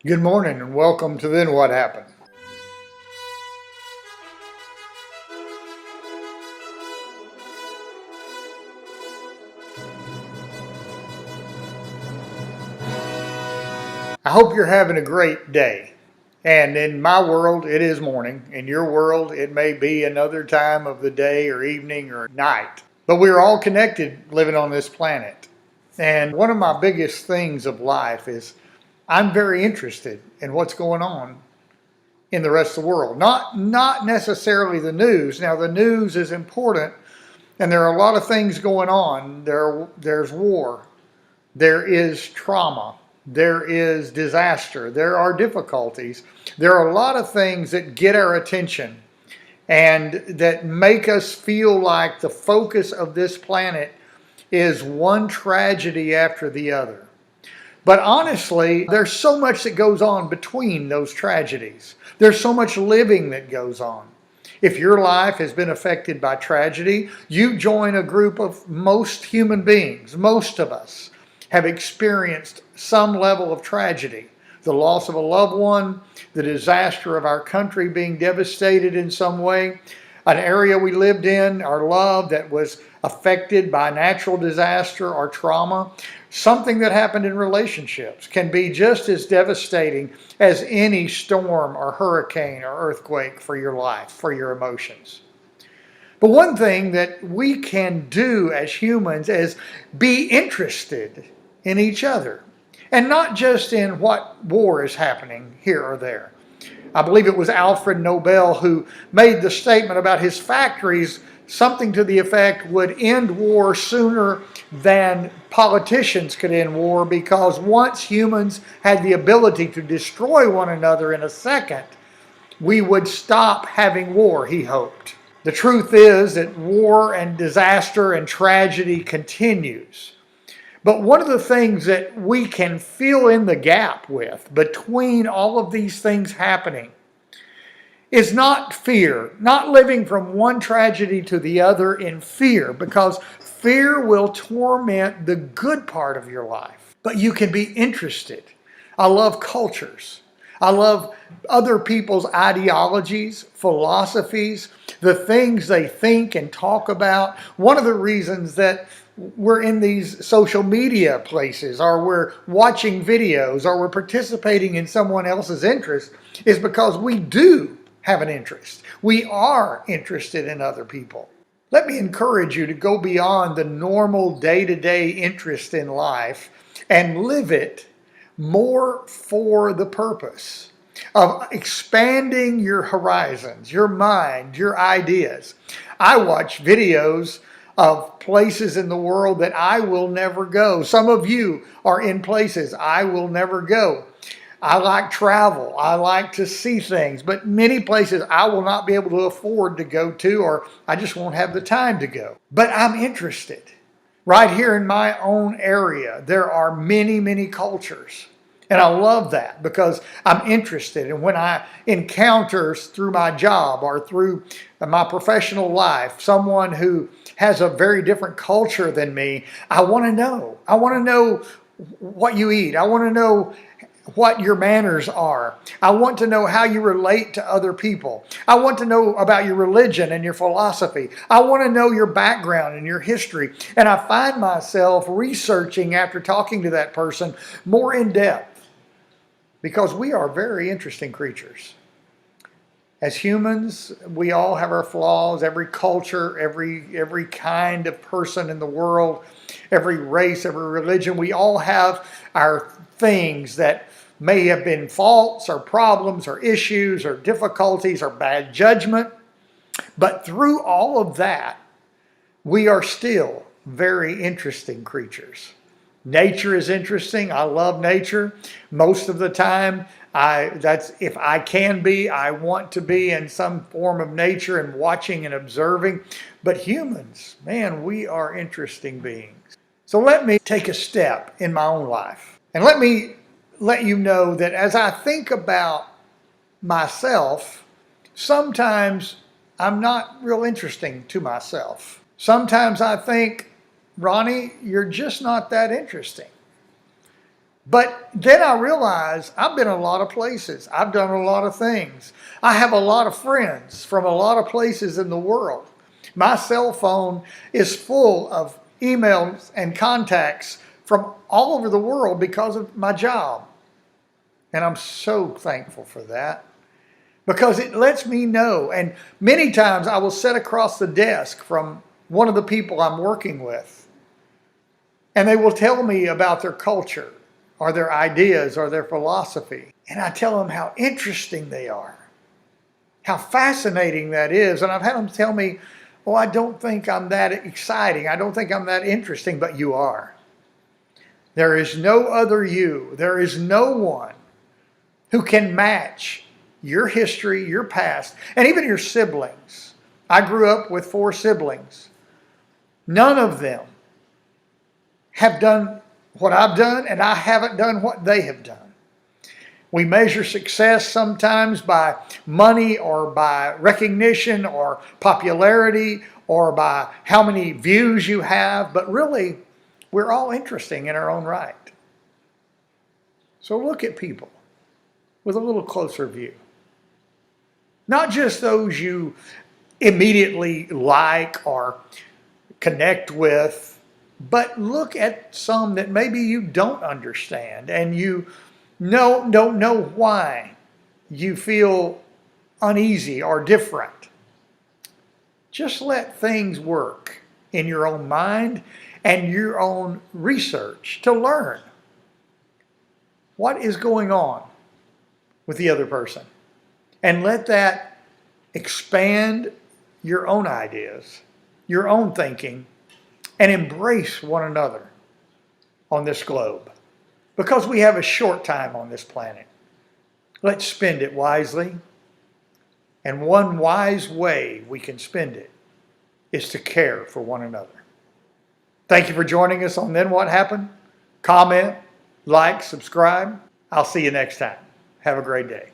Good morning and welcome to Then What Happened. I hope you're having a great day. And in my world, it is morning. In your world, it may be another time of the day or evening or night. But we're all connected living on this planet. And one of my biggest things of life is I'm very interested in what's going on in the rest of the world. Not necessarily the news. Now the news is important and there are a lot of things going on. There's war. There is trauma. There is disaster. There are difficulties. There are a lot of things that get our attention and that make us feel like the focus of this planet is one tragedy after the other. But honestly, there's so much that goes on between those tragedies. There's so much living that goes on. If your life has been affected by tragedy, you join a group of most human beings. Most of us have experienced some level of tragedy. The loss of a loved one, the disaster of our country being devastated in some way, an area we lived in, our love that was affected by natural disaster or trauma. Something that happened in relationships can be just as devastating as any storm or hurricane or earthquake for your life, for your emotions. But one thing that we can do as humans is be interested in each other and not just in what war is happening here or there. I believe it was Alfred Nobel who made the statement about his factories, something to the effect would end war sooner than politicians could end war, because once humans had the ability to destroy one another in a second, we would stop having war, he hoped. The truth is that war and disaster and tragedy continues. But one of the things that we can fill in the gap with between all of these things happening is not fear, not living from one tragedy to the other in fear, because fear will torment the good part of your life. But you can be interested. I love cultures. I love other people's ideologies, philosophies, the things they think and talk about. One of the reasons that we're in these social media places, or we're watching videos, or we're participating in someone else's interest is because we do have an interest. We are interested in other people. Let me encourage you to go beyond the normal day-to-day interest in life and live it more for the purpose of expanding your horizons, your mind, your ideas. I watch videos of places in the world that I will never go. Some of you are in places I will never go. I like travel. I like to see things, but many places I will not be able to afford to go to, or I just won't have the time to go. But I'm interested. Right here in my own area, there are many cultures. And I love that because I'm interested. And when I encounter through my job or through my professional life someone who has a very different culture than me, I want to know. I want to know what you eat. I want to know what your manners are. I want to know how you relate to other people. I want to know about your religion and your philosophy. I want to know your background and your history. And I find myself researching after talking to that person more in depth, because we are very interesting creatures. As humans, we all have our flaws. Every culture, every kind of person in the world, every race, every religion, we all have our things that may have been faults or problems or issues or difficulties or bad judgment. But through all of that, we are still very interesting creatures. Nature is interesting. I love nature. Most of the time, if I can be, I want to be in some form of nature and watching and observing. But humans, man, we are interesting beings. So let me take a step in my own life. And let me let you know that as I think about myself, sometimes I'm not real interesting to myself. Sometimes I think, Ronnie, you're just not that interesting. But then I realized I've been a lot of places. I've done a lot of things. I have a lot of friends from a lot of places in the world. My cell phone is full of emails and contacts from all over the world because of my job. And I'm so thankful for that because it lets me know. And many times I will sit across the desk from one of the people I'm working with, and they will tell me about their culture or their ideas or their philosophy. And I tell them how interesting they are, how fascinating that is. And I've had them tell me, oh, I don't think I'm that exciting. I don't think I'm that interesting, but you are. There is no other you. There is no one who can match your history, your past, and even your siblings. I grew up with 4 siblings. None of them have done what I've done, and I haven't done what they have done. We measure success sometimes by money or by recognition or popularity or by how many views you have, but really, we're all interesting in our own right. So look at people with a little closer view. Not just those you immediately like or connect with, but look at some that maybe you don't understand and you don't know why you feel uneasy or different. Just let things work in your own mind and your own research to learn what is going on with the other person. And let that expand your own ideas, your own thinking, and embrace one another on this globe. Because we have a short time on this planet. Let's spend it wisely. And one wise way we can spend it is to care for one another. Thank you for joining us on Then What Happened. Comment, like, subscribe. I'll see you next time. Have a great day.